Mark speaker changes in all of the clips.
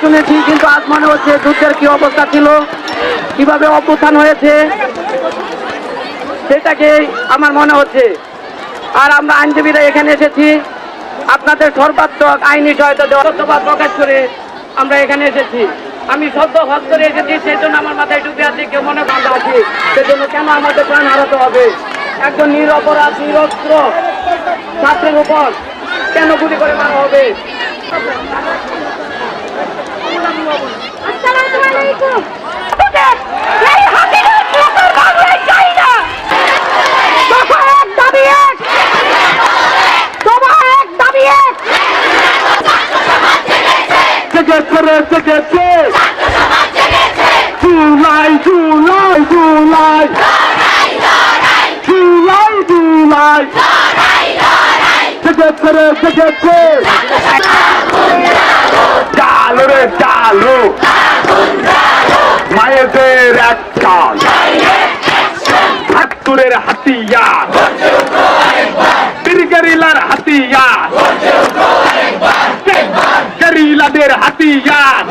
Speaker 1: শুনেছি, কিন্তু আজ মনে হচ্ছে যুদ্ধের কি অবস্থা ছিল, কিভাবে অভ্যুত্থান হয়েছে সেটাকে আমার মনে হচ্ছে। আর আমরা আইনজীবীরা এখানে এসেছি আপনাদের সর্বাত্মক আইনি সহায়তা দেওয়ার প্রকাশ করে আমরা এখানে এসেছি। আমি সদ্য হজ করে এসেছি, সেই জন্য আমার মাথায় টুপি আছে, কেউ মনে বাঁধা আছে, সেজন্য কেন আমাদের প্রাণ হারাতে হবে? একজন নিরপরাধ নিরস্ত্র ছাত্রের উপর কেন গুলি করে মারা হবে?
Speaker 2: জুলাই জুলাই জুলাই জুলাই জুলাই জেগেছে চালো রে চালো মায়েদের এক চাল হাতুরের হাতিয়ার গেরিলার হাতিয়ার গেরিলাদের হাতিয়ার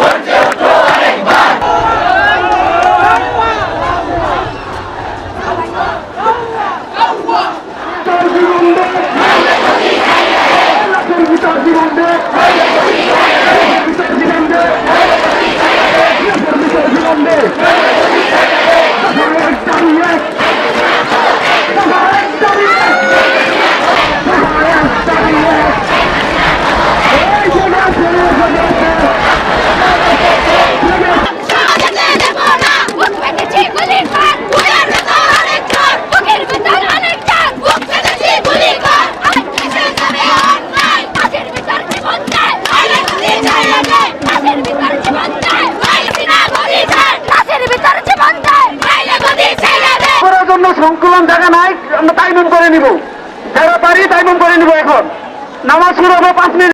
Speaker 2: সংকলন জায়গা নাই, আমরা তাইমুম করে নিব, যারা পারি তাইমুম করে নিব। এখন নামাজ শুরু হবে 5 মিনিট।